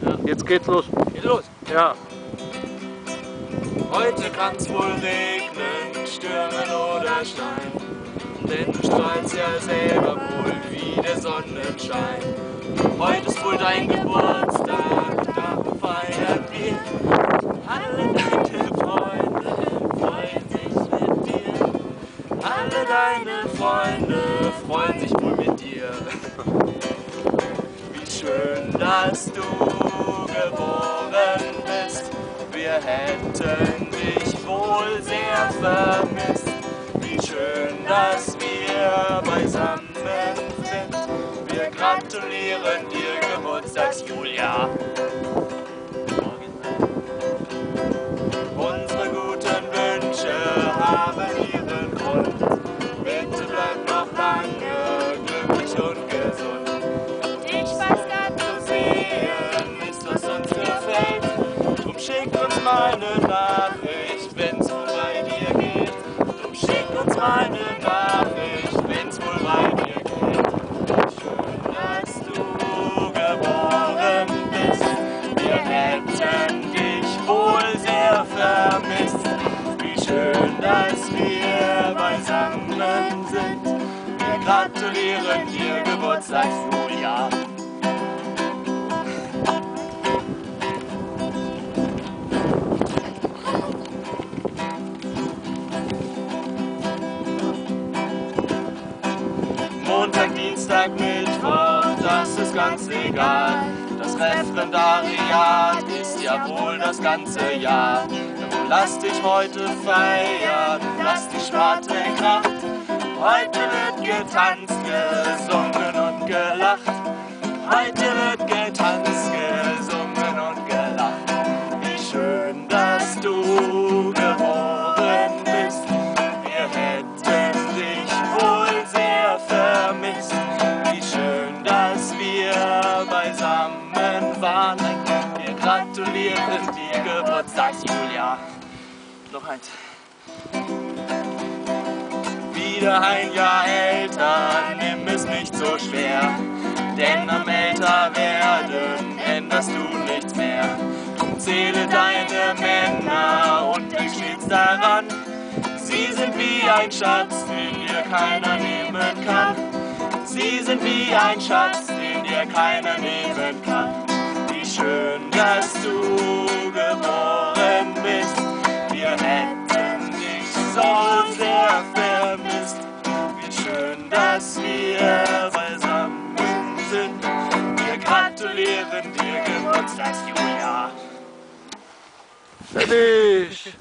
Ja. Jetzt geht's los. Geht los. Ja. Heute kann's wohl regnen, stürmen oder schneien, denn du strahlst ja selber wohl wie der Sonnenschein. Heute ist wohl dein Geburtstag, darum feiern wir. Alle deine Freunde freuen sich mit dir. Alle deine Freunde freuen sich wohl mit dir. Wie schön, dass du geboren bist. Wir hätten dich wohl sehr vermisst. Wie schön, dass wir beisammen sind. Wir gratulieren dir, Geburtstags-Julia. Unsere guten Wünsche haben ihren Grund. Bitte bleib noch lange glücklich und gesund. Ich weiß grad Zu sehen ist, was uns gefällt. Drum schick uns mal eine Nachricht, wenn's wohl bei dir geht. Drum schick uns mal eine Nachricht, wenn's wohl bei dir geht. Schön, dass du geboren bist. Wir hätten dich wohl sehr vermisst. Wie schön, dass wir beisammen sind. Wir gratulieren dir, Geburtstags-Julia. Montag, Dienstag, Mittwoch, das ist ganz egal. Das Referendariat ist ja wohl das ganze Jahr. Darum lass dich heute feiern, lass die Schwarte in Kraft. Heute wird getanzt, gesungen und gelacht. Heute wird getanzt, gesungen und gelacht. Wie schön, dass du geboren bist. Wir hätten dich wohl sehr vermisst. Wie schön, dass wir beisammen waren. Wir gratulieren dir, Geburtstags-Julia. Noch eins. Wieder ein Jahr älter, nimm es nicht so schwer. Denn am älter werden änderst du nichts mehr. Drum zähle deine Männer und denk stets daran. Sie sind wie ein Schatz, den dir keiner nehmen kann. Sie sind wie ein Schatz, den dir keiner nehmen kann. Wie schön, dass du geboren bist. Wir hätten dich so sehr vermisst. Wie schön, dass wir beisammen sind. Wir gratulieren dir, Geburtstags-Julia. Fertig!